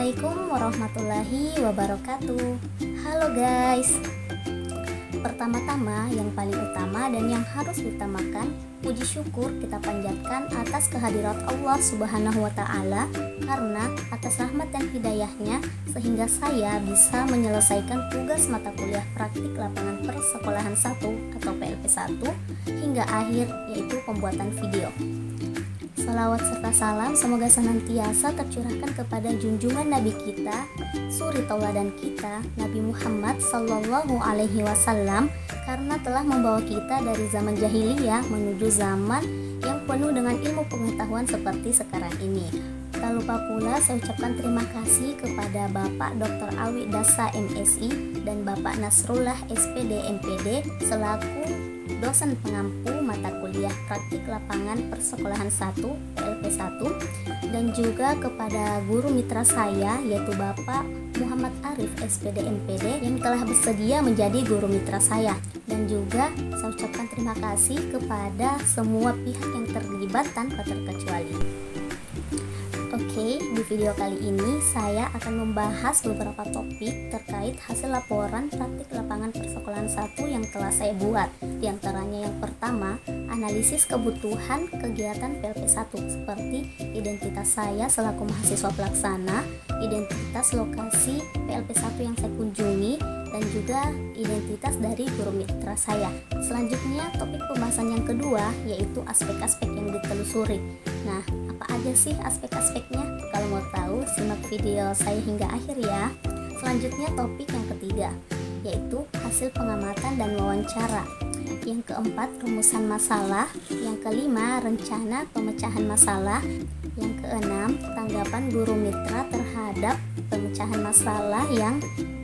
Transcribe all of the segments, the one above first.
Assalamualaikum warahmatullahi wabarakatuh. Halo guys. Pertama-tama, yang paling utama dan yang harus diutamakan, puji syukur kita panjatkan atas kehadirat Allah Subhanahu wa Ta'ala, karena atas rahmat dan hidayahnya sehingga saya bisa menyelesaikan tugas mata kuliah praktik lapangan persekolahan 1 atau PLP 1 hingga akhir, yaitu pembuatan video. Salawat serta salam semoga senantiasa tercurahkan kepada junjungan Nabi kita, suri tauladan kita, Nabi Muhammad Sallallahu Alaihi Wasallam, karena telah membawa kita dari zaman jahiliyah menuju zaman yang penuh dengan ilmu pengetahuan seperti sekarang ini. Tak lupa pula saya ucapkan terima kasih kepada Bapak Dr. Awi Dasa MSI dan Bapak Nasrullah SPD MPD selaku dosen pengampu mata kuliah praktik lapangan persekolahan 1 PLP 1, dan juga kepada guru mitra saya yaitu Bapak Muhammad Arif SPD MPD yang telah bersedia menjadi guru mitra saya, dan juga saya ucapkan terima kasih kepada semua pihak yang terlibat tanpa terkecuali. Oke, di video kali ini saya akan membahas beberapa topik terkait hasil laporan praktik lapangan persekolahan 1 yang telah saya buat. Di antaranya yang pertama, analisis kebutuhan kegiatan PLP 1 seperti identitas saya selaku mahasiswa pelaksana, identitas lokasi PLP 1 yang saya kunjungi, dan juga identitas dari guru mitra saya. Selanjutnya, topik pembahasan yang kedua yaitu aspek-aspek yang ditelusuri. Nah, apa aja sih aspek-aspeknya? Kalau mau tahu, simak video saya hingga akhir ya. Selanjutnya, topik yang ketiga yaitu hasil pengamatan dan wawancara. Yang keempat, rumusan masalah. Yang kelima, rencana pemecahan masalah. Yang keenam, tanggapan guru mitra terhadap pemecahan masalah yang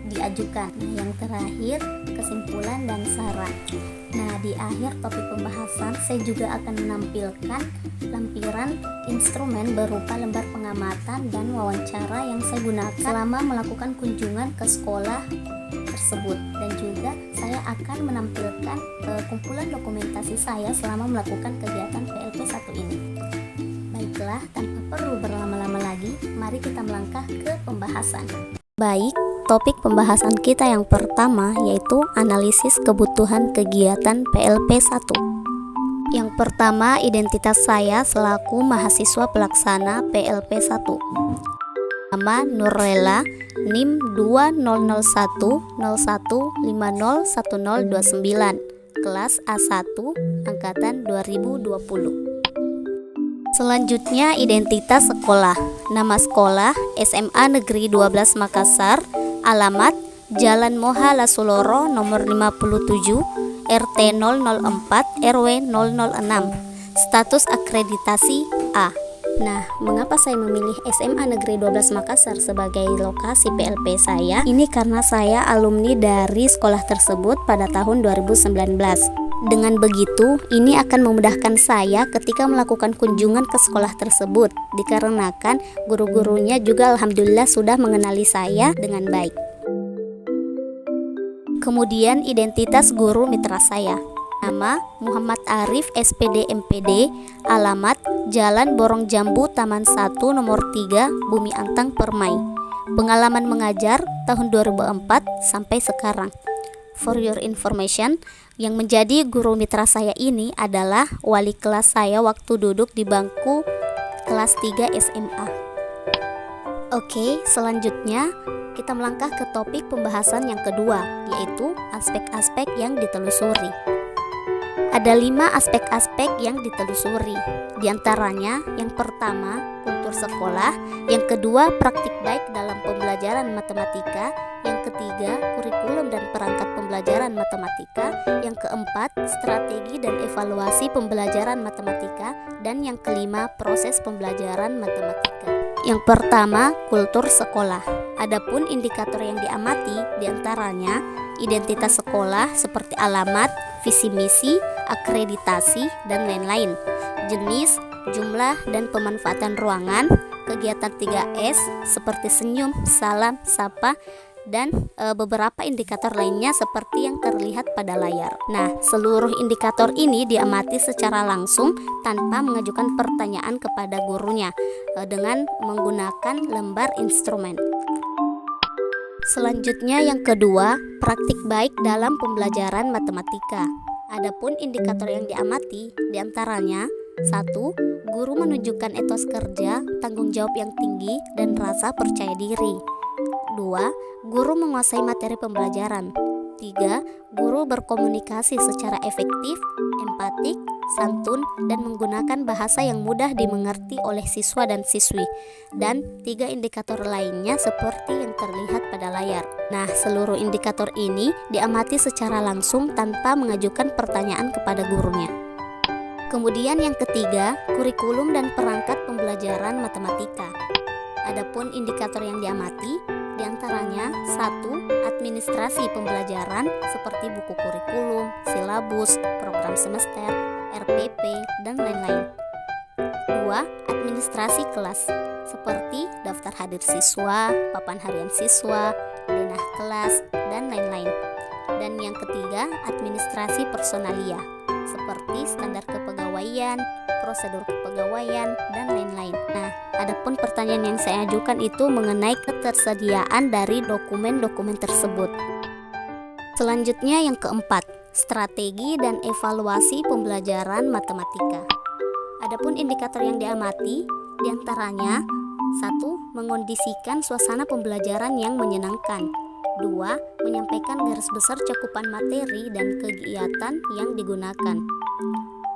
diajukan. Nah, yang terakhir, kesimpulan dan saran. Nah, di akhir topik pembahasan saya juga akan menampilkan lampiran instrumen berupa lembar pengamatan dan wawancara yang saya gunakan selama melakukan kunjungan ke sekolah tersebut, dan juga saya akan menampilkan kumpulan dokumentasi saya selama melakukan kegiatan PLP 1 ini. Baiklah, tanpa perlu berlama-lama lagi, mari kita melangkah ke pembahasan. Baik, topik pembahasan kita yang pertama yaitu analisis kebutuhan kegiatan PLP 1. Yang pertama, identitas saya selaku mahasiswa pelaksana PLP 1. Nama Nurlela, NIM 200101501029, kelas A1, angkatan 2020. Selanjutnya, identitas sekolah. Nama sekolah SMA Negeri 12 Makassar, alamat Jalan Moha Lasuloro nomor 57, RT 004 RW 006. Status akreditasi A. Nah, mengapa saya memilih SMA Negeri 12 Makassar sebagai lokasi PLP saya? Ini karena saya alumni dari sekolah tersebut pada tahun 2019. Dengan begitu, ini akan memudahkan saya ketika melakukan kunjungan ke sekolah tersebut, dikarenakan guru-gurunya juga alhamdulillah sudah mengenali saya dengan baik. Kemudian, identitas guru mitra saya. Nama Muhammad Arif SPD MPD, alamat Jalan Borong Jambu Taman 1 nomor 3 Bumi Antang Permai. Pengalaman mengajar tahun 2004 sampai sekarang. For your information, yang menjadi guru mitra saya ini adalah wali kelas saya waktu duduk di bangku kelas 3 SMA. Oke, selanjutnya kita melangkah ke topik pembahasan yang kedua, yaitu aspek-aspek yang ditelusuri. Ada 5 aspek-aspek yang ditelusuri. Di antaranya, yang pertama, kultur sekolah, yang kedua, praktik baik dalam pembelajaran matematika, yang ketiga, kurikulum dan perangkat pembelajaran matematika, yang keempat, strategi dan evaluasi pembelajaran matematika, dan yang kelima, proses pembelajaran matematika. Yang pertama, kultur sekolah. Adapun indikator yang diamati diantaranya identitas sekolah seperti alamat, visi misi, akreditasi, dan lain-lain. Jenis, jumlah, dan pemanfaatan ruangan, kegiatan 3S seperti senyum, salam, sapa, dan beberapa indikator lainnya seperti yang terlihat pada layar. Nah, seluruh indikator ini diamati secara langsung tanpa mengajukan pertanyaan kepada gurunya dengan menggunakan lembar instrumen. Selanjutnya yang kedua, praktik baik dalam pembelajaran matematika. Adapun indikator yang diamati diantaranya 1. Guru menunjukkan etos kerja, tanggung jawab yang tinggi, dan rasa percaya diri. 2. Guru menguasai materi pembelajaran. 3. Guru berkomunikasi secara efektif, empatik, santun, dan menggunakan bahasa yang mudah dimengerti oleh siswa dan siswi. Dan 3 indikator lainnya seperti yang terlihat pada layar. Nah, seluruh indikator ini diamati secara langsung tanpa mengajukan pertanyaan kepada gurunya. Kemudian yang ketiga, kurikulum dan perangkat pembelajaran matematika. Adapun indikator yang diamati diantaranya 1. Administrasi pembelajaran seperti buku kurikulum, silabus, program semester, RPP, dan lain-lain. 2. Administrasi kelas seperti daftar hadir siswa, papan harian siswa, denah kelas, dan lain-lain. Dan yang ketiga, administrasi personalia seperti standar kepegawaian, prosedur kepegawaian, dan lain-lain. Nah, adapun pertanyaan yang saya ajukan itu mengenai ketersediaan dari dokumen-dokumen tersebut. Selanjutnya yang keempat, strategi dan evaluasi pembelajaran matematika. Adapun indikator yang diamati diantaranya 1. Mengondisikan suasana pembelajaran yang menyenangkan. 2. Menyampaikan garis besar cakupan materi dan kegiatan yang digunakan.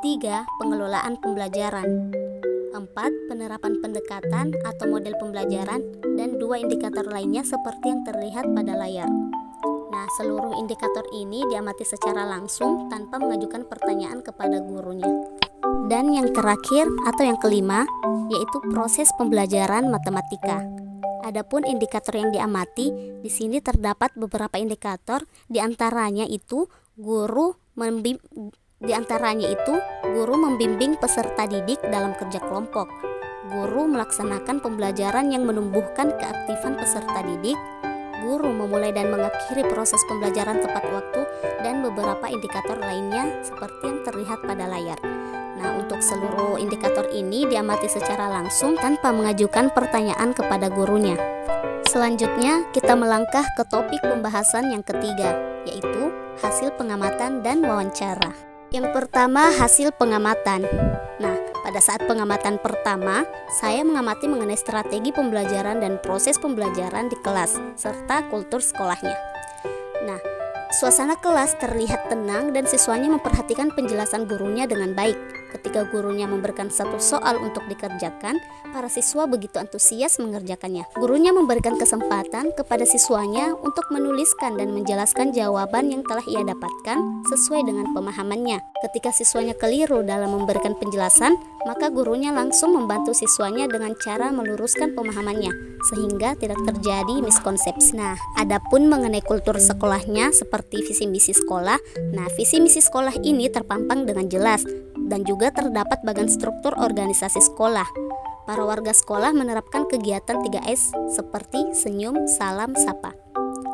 3. Pengelolaan pembelajaran. 4. Penerapan pendekatan atau model pembelajaran, dan 2 indikator lainnya seperti yang terlihat pada layar. Nah, seluruh indikator ini diamati secara langsung tanpa mengajukan pertanyaan kepada gurunya. Dan yang terakhir atau yang kelima, yaitu proses pembelajaran matematika. Adapun indikator yang diamati, di sini terdapat beberapa indikator, diantaranya itu guru membimbing peserta didik dalam kerja kelompok. Guru melaksanakan pembelajaran yang menumbuhkan keaktifan peserta didik. Guru memulai dan mengakhiri proses pembelajaran tepat waktu, dan beberapa indikator lainnya seperti yang terlihat pada layar. Nah, untuk seluruh indikator ini diamati secara langsung tanpa mengajukan pertanyaan kepada gurunya. Selanjutnya, kita melangkah ke topik pembahasan yang ketiga, yaitu hasil pengamatan dan wawancara. Yang pertama, hasil pengamatan. Nah, pada saat pengamatan pertama, saya mengamati mengenai strategi pembelajaran dan proses pembelajaran di kelas, serta kultur sekolahnya. Nah, suasana kelas terlihat tenang dan siswanya memperhatikan penjelasan gurunya dengan baik. Ketika gurunya memberikan satu soal untuk dikerjakan, para siswa begitu antusias mengerjakannya. Gurunya memberikan kesempatan kepada siswanya untuk menuliskan dan menjelaskan jawaban yang telah ia dapatkan sesuai dengan pemahamannya. Ketika siswanya keliru dalam memberikan penjelasan, maka gurunya langsung membantu siswanya dengan cara meluruskan pemahamannya, sehingga tidak terjadi miskonsepsi. Nah, adapun mengenai kultur sekolahnya seperti visi misi sekolah, nah visi misi sekolah ini terpampang dengan jelas dan juga terdapat bagian struktur organisasi sekolah. Para warga sekolah menerapkan kegiatan 3S seperti senyum, salam, sapa.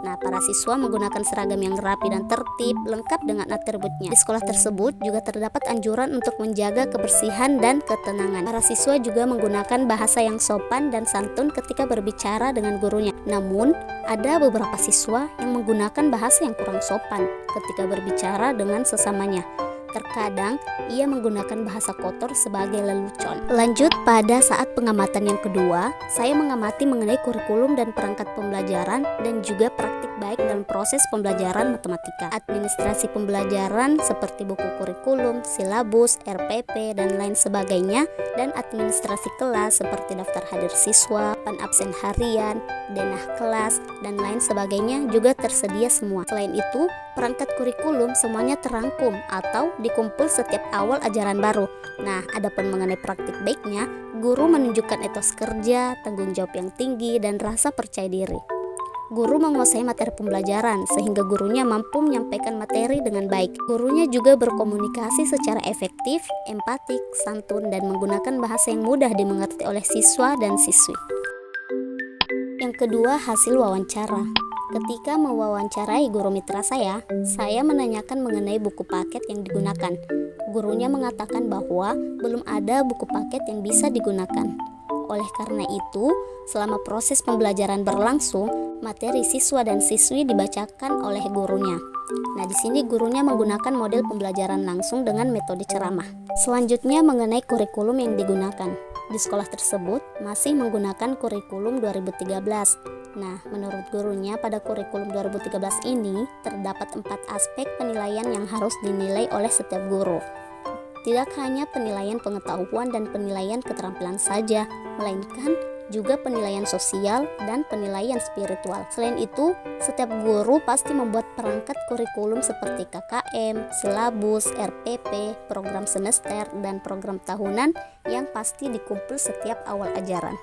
Nah, para siswa menggunakan seragam yang rapi dan tertib, lengkap dengan atributnya. Di sekolah tersebut juga terdapat anjuran untuk menjaga kebersihan dan ketenangan. Para siswa juga menggunakan bahasa yang sopan dan santun ketika berbicara dengan gurunya. Namun, ada beberapa siswa yang menggunakan bahasa yang kurang sopan ketika berbicara dengan sesamanya. Terkadang ia menggunakan bahasa kotor sebagai lelucon. Lanjut pada saat pengamatan yang kedua, saya mengamati mengenai kurikulum dan perangkat pembelajaran dan juga praktik baik dalam proses pembelajaran matematika. Administrasi pembelajaran seperti buku kurikulum, silabus, RPP, dan lain sebagainya, dan administrasi kelas seperti daftar hadir siswa, pan absen harian, denah kelas, dan lain sebagainya juga tersedia semua. Selain itu, perangkat kurikulum semuanya terangkum atau dikumpul setiap awal ajaran baru. Nah, adapun mengenai praktik baiknya, guru menunjukkan etos kerja, tanggung jawab yang tinggi, dan rasa percaya diri. Guru menguasai materi pembelajaran sehingga gurunya mampu menyampaikan materi dengan baik. Gurunya juga berkomunikasi secara efektif, empatik, santun, dan menggunakan bahasa yang mudah dimengerti oleh siswa dan siswi. Yang kedua, hasil wawancara. Ketika mewawancarai guru mitra saya menanyakan mengenai buku paket yang digunakan. Gurunya mengatakan bahwa belum ada buku paket yang bisa digunakan. Oleh karena itu, selama proses pembelajaran berlangsung, materi siswa dan siswi dibacakan oleh gurunya. Nah, di sini gurunya menggunakan model pembelajaran langsung dengan metode ceramah. Selanjutnya mengenai kurikulum yang digunakan. Di sekolah tersebut masih menggunakan kurikulum 2013. Nah, menurut gurunya pada kurikulum 2013 ini terdapat 4 aspek penilaian yang harus dinilai oleh setiap guru. Tidak hanya penilaian pengetahuan dan penilaian keterampilan saja, melainkan juga penilaian sosial dan penilaian spiritual. Selain itu, setiap guru pasti membuat perangkat kurikulum seperti KKM, silabus, RPP, program semester, dan program tahunan yang pasti dikumpul setiap awal ajaran.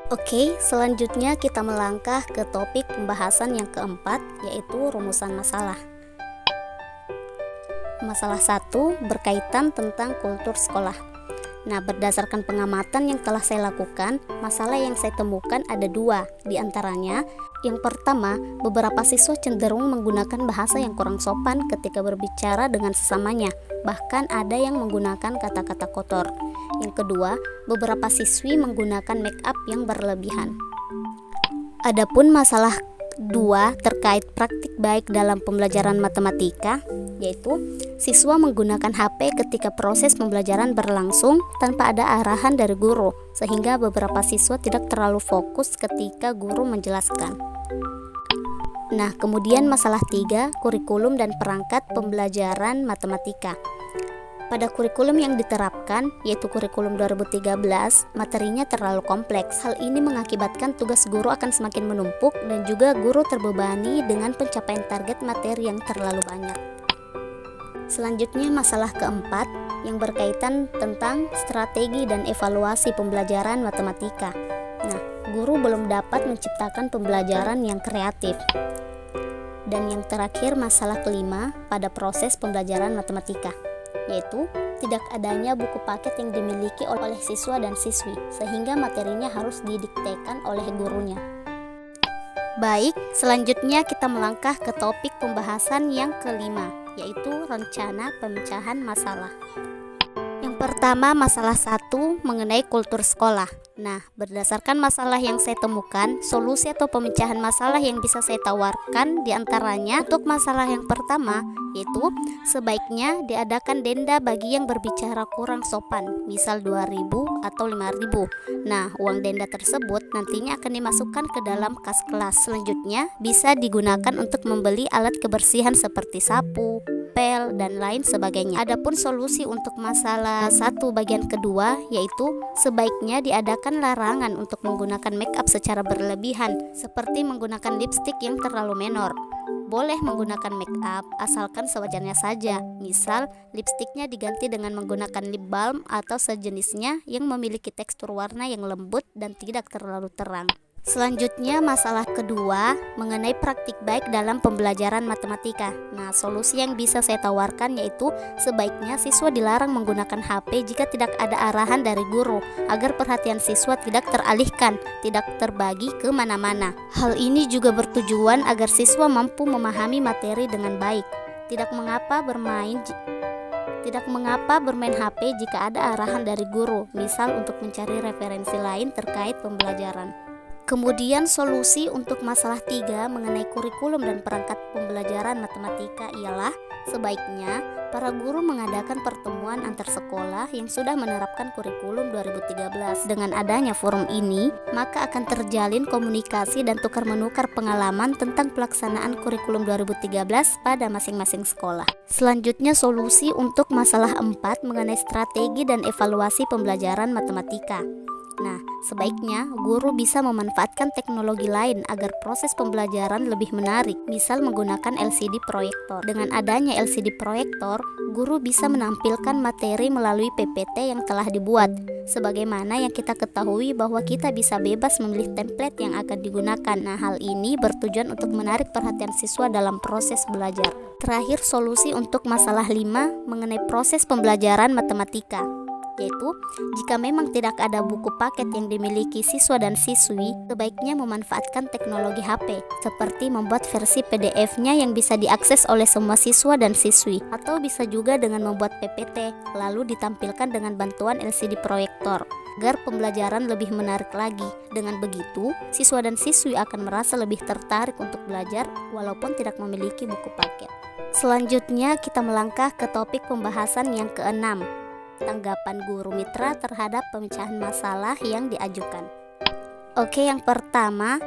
Oke, selanjutnya kita melangkah ke topik pembahasan yang keempat, yaitu rumusan masalah. Masalah 1 berkaitan tentang kultur sekolah. Nah, berdasarkan pengamatan yang telah saya lakukan, masalah yang saya temukan ada 2. Di antaranya, yang pertama, beberapa siswa cenderung menggunakan bahasa yang kurang sopan ketika berbicara dengan sesamanya. Bahkan ada yang menggunakan kata-kata kotor. Yang kedua, beberapa siswi menggunakan make up yang berlebihan. Adapun masalah 2 terkait praktik baik dalam pembelajaran matematika, yaitu siswa menggunakan HP ketika proses pembelajaran berlangsung tanpa ada arahan dari guru, sehingga beberapa siswa tidak terlalu fokus ketika guru menjelaskan. Nah, kemudian masalah 3, kurikulum dan perangkat pembelajaran matematika. Pada kurikulum yang diterapkan, yaitu kurikulum 2013, materinya terlalu kompleks. Hal ini mengakibatkan tugas guru akan semakin menumpuk dan juga guru terbebani dengan pencapaian target materi yang terlalu banyak. Selanjutnya masalah keempat yang berkaitan tentang strategi dan evaluasi pembelajaran matematika. Nah, guru belum dapat menciptakan pembelajaran yang kreatif. Dan yang terakhir masalah kelima pada proses pembelajaran matematika, yaitu tidak adanya buku paket yang dimiliki oleh siswa dan siswi, sehingga materinya harus didiktekan oleh gurunya. Baik, selanjutnya kita melangkah ke topik pembahasan yang kelima, yaitu rencana pemecahan masalah. Yang pertama, masalah 1 mengenai kultur sekolah. Nah, berdasarkan masalah yang saya temukan, solusi atau pemecahan masalah yang bisa saya tawarkan diantaranya untuk masalah yang pertama, yaitu sebaiknya diadakan denda bagi yang berbicara kurang sopan, misal 2.000 atau 5.000. Nah, uang denda tersebut nantinya akan dimasukkan ke dalam kas kelas. Selanjutnya, bisa digunakan untuk membeli alat kebersihan seperti sapu, pel, dan lain sebagainya. Adapun solusi untuk masalah 1 bagian kedua, yaitu sebaiknya diadakan larangan untuk menggunakan make up secara berlebihan, seperti menggunakan lipstik yang terlalu menor. Boleh menggunakan make up asalkan sewajarnya saja. Misal, lipstiknya diganti dengan menggunakan lip balm atau sejenisnya yang memiliki tekstur warna yang lembut dan tidak terlalu terang. Selanjutnya masalah kedua mengenai praktik baik dalam pembelajaran matematika. Nah, solusi yang bisa saya tawarkan yaitu sebaiknya siswa dilarang menggunakan HP jika tidak ada arahan dari guru, agar perhatian siswa tidak teralihkan, tidak terbagi ke mana-mana. Hal ini juga bertujuan agar siswa mampu memahami materi dengan baik. Tidak mengapa bermain HP jika ada arahan dari guru, misal untuk mencari referensi lain terkait pembelajaran. Kemudian solusi untuk masalah 3 mengenai kurikulum dan perangkat pembelajaran matematika ialah sebaiknya para guru mengadakan pertemuan antar sekolah yang sudah menerapkan kurikulum 2013. Dengan adanya forum ini, maka akan terjalin komunikasi dan tukar-menukar pengalaman tentang pelaksanaan kurikulum 2013 pada masing-masing sekolah. Selanjutnya solusi untuk masalah 4 mengenai strategi dan evaluasi pembelajaran matematika. Nah, sebaiknya guru bisa memanfaatkan teknologi lain agar proses pembelajaran lebih menarik, misal menggunakan LCD proyektor. Dengan adanya LCD proyektor, guru bisa menampilkan materi melalui PPT yang telah dibuat. Sebagaimana yang kita ketahui bahwa kita bisa bebas memilih template yang akan digunakan. Nah, hal ini bertujuan untuk menarik perhatian siswa dalam proses belajar. Terakhir, solusi untuk masalah 5 mengenai proses pembelajaran matematika. yaitu jika memang tidak ada buku paket yang dimiliki siswa dan siswi, sebaiknya memanfaatkan teknologi HP, seperti membuat versi PDF-nya yang bisa diakses oleh semua siswa dan siswi, atau bisa juga dengan membuat PPT, lalu ditampilkan dengan bantuan LCD proyektor, agar pembelajaran lebih menarik lagi. Dengan begitu, siswa dan siswi akan merasa lebih tertarik untuk belajar walaupun tidak memiliki buku paket. Selanjutnya kita melangkah ke topik pembahasan yang keenam, tanggapan guru mitra terhadap pemecahan masalah yang diajukan. Oke, yang pertama,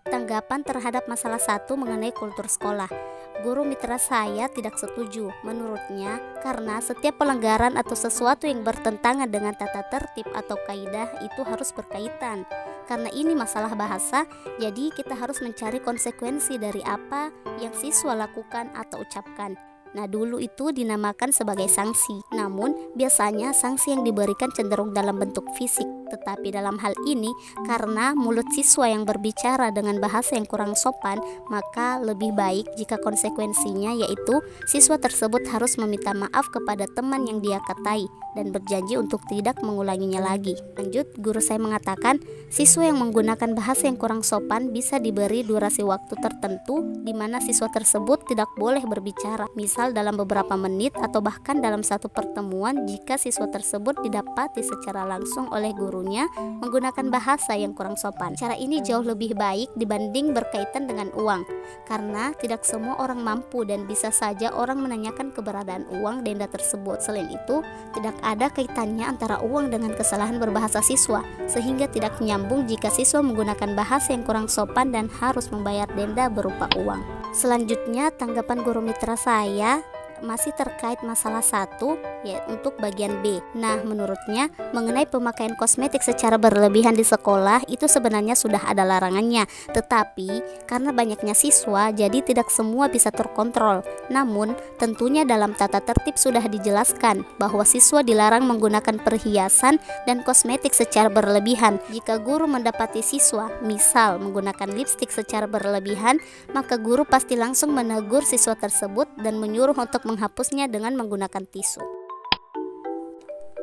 tanggapan terhadap masalah 1 mengenai kultur sekolah. Guru mitra saya tidak setuju. Menurutnya, karena setiap pelanggaran atau sesuatu yang bertentangan dengan tata tertib atau kaidah itu harus berkaitan. Karena ini masalah bahasa, jadi kita harus mencari konsekuensi dari apa yang siswa lakukan atau ucapkan. Nah, dulu itu dinamakan sebagai sanksi. Namun, biasanya sanksi yang diberikan cenderung dalam bentuk fisik. Tetapi dalam hal ini, karena mulut siswa yang berbicara dengan bahasa yang kurang sopan, maka lebih baik jika konsekuensinya yaitu siswa tersebut harus meminta maaf kepada teman yang dia katai dan berjanji untuk tidak mengulanginya lagi. Lanjut, guru saya mengatakan, siswa yang menggunakan bahasa yang kurang sopan bisa diberi durasi waktu tertentu di mana siswa tersebut tidak boleh berbicara. Misal dalam beberapa menit atau bahkan dalam satu pertemuan jika siswa tersebut didapati secara langsung oleh gurunya menggunakan bahasa yang kurang sopan. Cara ini jauh lebih baik dibanding berkaitan dengan uang, karena tidak semua orang mampu dan bisa saja orang menanyakan keberadaan uang denda tersebut. Selain itu, tidak ada kaitannya antara uang dengan kesalahan berbahasa siswa, sehingga tidak nyambung jika siswa menggunakan bahasa yang kurang sopan dan harus membayar denda berupa uang. Selanjutnya, tanggapan guru mitra saya masih terkait masalah 1, ya, untuk bagian B. Nah, menurutnya mengenai pemakaian kosmetik secara berlebihan di sekolah itu sebenarnya sudah ada larangannya, tetapi karena banyaknya siswa jadi tidak semua bisa terkontrol. Namun, tentunya dalam tata tertib sudah dijelaskan bahwa siswa dilarang menggunakan perhiasan dan kosmetik secara berlebihan. Jika guru mendapati siswa misal menggunakan lipstik secara berlebihan, maka guru pasti langsung menegur siswa tersebut dan menyuruh untuk menghapusnya dengan menggunakan tisu.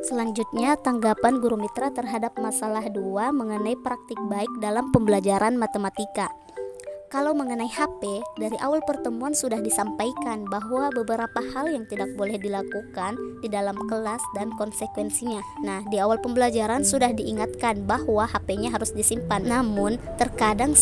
Selanjutnya, tanggapan guru mitra terhadap masalah 2 mengenai praktik baik dalam pembelajaran matematika. Kalau mengenai HP, dari awal pertemuan sudah disampaikan bahwa beberapa hal yang tidak boleh dilakukan di dalam kelas dan konsekuensinya. Nah, di awal pembelajaran sudah diingatkan bahwa HP-nya harus disimpan. Namun, terkadang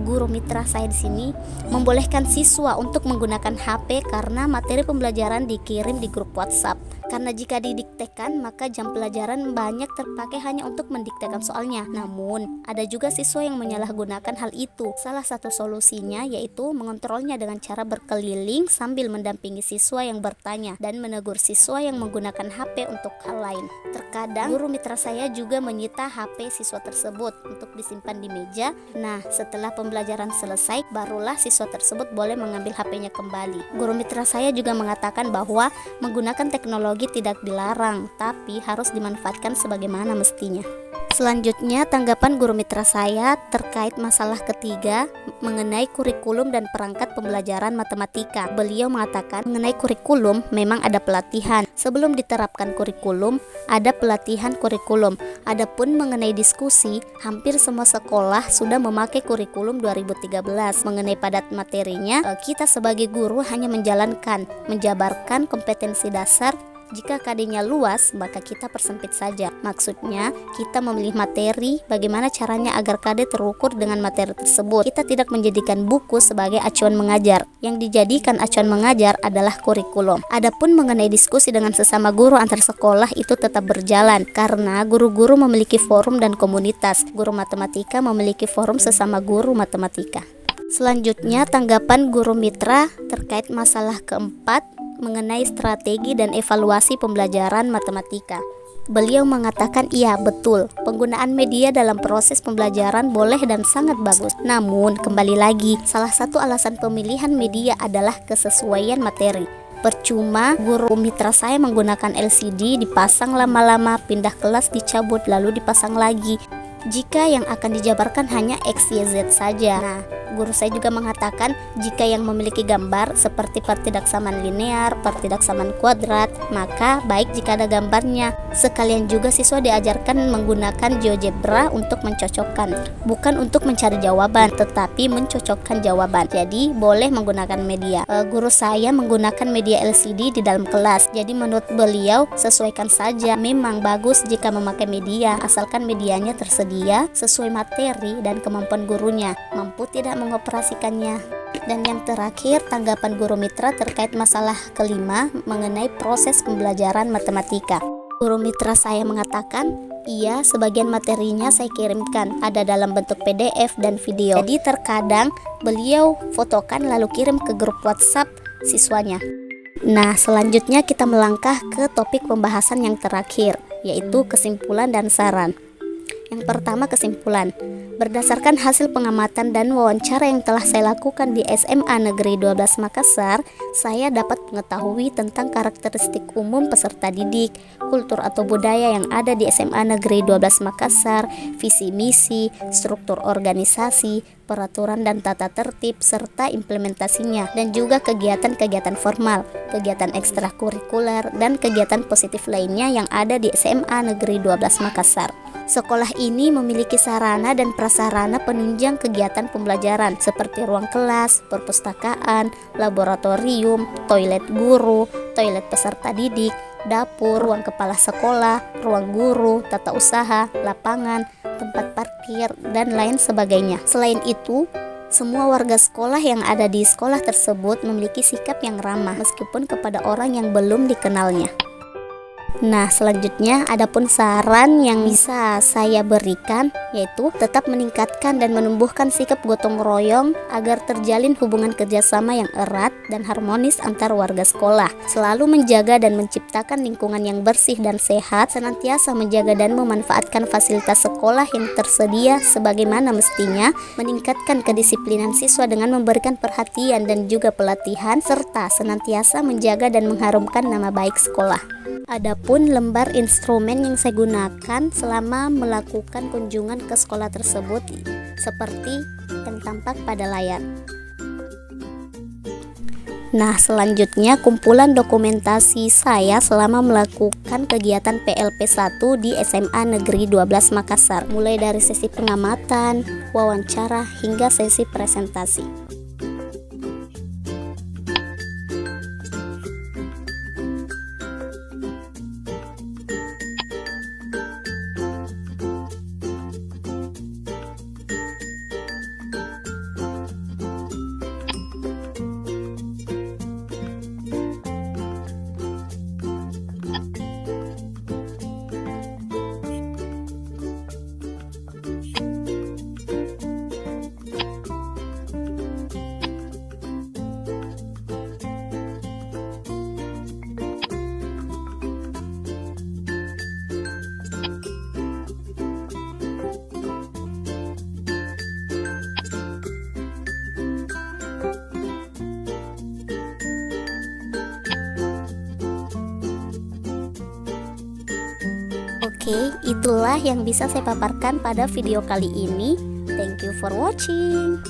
guru mitra saya di sini membolehkan siswa untuk menggunakan HP karena materi pembelajaran dikirim di grup WhatsApp. Karena jika didiktekan, maka jam pelajaran banyak terpakai hanya untuk mendiktekan soalnya. Namun, ada juga siswa yang menyalahgunakan hal itu. Salah satu solusinya yaitu mengontrolnya dengan cara berkeliling sambil mendampingi siswa yang bertanya dan menegur siswa yang menggunakan HP untuk hal lain. Terkadang, guru mitra saya juga menyita HP siswa tersebut untuk disimpan di meja. Nah, setelah pembelajaran selesai, barulah siswa tersebut boleh mengambil HP-nya kembali. Guru mitra saya juga mengatakan bahwa menggunakan teknologi tidak dilarang, tapi harus dimanfaatkan sebagaimana mestinya. Selanjutnya, tanggapan guru mitra saya terkait masalah ketiga mengenai kurikulum dan perangkat pembelajaran matematika. Beliau mengatakan mengenai kurikulum memang ada pelatihan. Sebelum diterapkan kurikulum, ada pelatihan kurikulum. Adapun mengenai diskusi, hampir semua sekolah sudah memakai kurikulum 2013. Mengenai padat materinya, kita sebagai guru hanya menjabarkan kompetensi dasar. Jika KD-nya luas, maka kita persempit saja. Maksudnya, kita memilih materi, bagaimana caranya agar KD terukur dengan materi tersebut. Kita tidak menjadikan buku sebagai acuan mengajar. Yang dijadikan acuan mengajar adalah kurikulum. Adapun mengenai diskusi dengan sesama guru antar sekolah itu tetap berjalan, karena guru-guru memiliki forum dan komunitas. Guru matematika memiliki forum sesama guru matematika. Selanjutnya, tanggapan guru mitra terkait masalah keempat mengenai strategi dan evaluasi pembelajaran matematika. Beliau mengatakan iya betul, penggunaan media dalam proses pembelajaran boleh dan sangat bagus. Namun kembali lagi, salah satu alasan pemilihan media adalah kesesuaian materi. Percuma guru mitra saya menggunakan LCD, dipasang lama-lama, pindah kelas dicabut lalu dipasang lagi, jika yang akan dijabarkan hanya X, Y, Z saja. Nah, Guru saya juga mengatakan jika yang memiliki gambar seperti pertidaksamaan linear, pertidaksamaan kuadrat, maka baik jika ada gambarnya. Sekalian juga siswa diajarkan menggunakan GeoGebra untuk mencocokkan, bukan untuk mencari jawaban, tetapi mencocokkan jawaban. Jadi boleh menggunakan media. Guru saya menggunakan media LCD di dalam kelas. Jadi menurut beliau sesuaikan saja. Memang bagus jika memakai media, asalkan medianya tersedia sesuai materi dan kemampuan gurunya, mampu tidak mengoperasikannya. Dan yang terakhir, tanggapan guru mitra terkait masalah kelima mengenai proses pembelajaran matematika. Guru mitra saya mengatakan, iya, sebagian materinya saya kirimkan, ada dalam bentuk PDF dan video. Jadi terkadang beliau fotokan lalu kirim ke grup WhatsApp siswanya. Nah, selanjutnya kita melangkah ke topik pembahasan yang terakhir, yaitu kesimpulan dan saran. Yang pertama, kesimpulan. Berdasarkan hasil pengamatan dan wawancara yang telah saya lakukan di SMA Negeri 12 Makassar, saya dapat mengetahui tentang karakteristik umum peserta didik, kultur atau budaya yang ada di SMA Negeri 12 Makassar, visi misi, struktur organisasi, peraturan dan tata tertib, serta implementasinya, dan juga kegiatan-kegiatan formal, kegiatan ekstrakurikuler, dan kegiatan positif lainnya yang ada di SMA Negeri 12 Makassar. Sekolah ini memiliki sarana dan prasarana penunjang kegiatan pembelajaran seperti ruang kelas, perpustakaan, laboratorium, toilet guru, toilet peserta didik, dapur, ruang kepala sekolah, ruang guru, tata usaha, lapangan, tempat parkir, dan lain sebagainya. Selain itu, semua warga sekolah yang ada di sekolah tersebut memiliki sikap yang ramah meskipun kepada orang yang belum dikenalnya. Nah, selanjutnya adapun saran yang bisa saya berikan yaitu tetap meningkatkan dan menumbuhkan sikap gotong royong agar terjalin hubungan kerjasama yang erat dan harmonis antar warga sekolah. Selalu menjaga dan menciptakan lingkungan yang bersih dan sehat, senantiasa menjaga dan memanfaatkan fasilitas sekolah yang tersedia sebagaimana mestinya, meningkatkan kedisiplinan siswa dengan memberikan perhatian dan juga pelatihan, serta senantiasa menjaga dan mengharumkan nama baik sekolah. Adapun lembar instrumen yang saya gunakan selama melakukan kunjungan ke sekolah tersebut seperti yang tampak pada layar. Nah, selanjutnya kumpulan dokumentasi saya selama melakukan kegiatan PLP 1 di SMA Negeri 12 Makassar, mulai dari sesi pengamatan, wawancara, hingga sesi presentasi. Oke, itulah yang bisa saya paparkan pada video kali ini. Thank you for watching.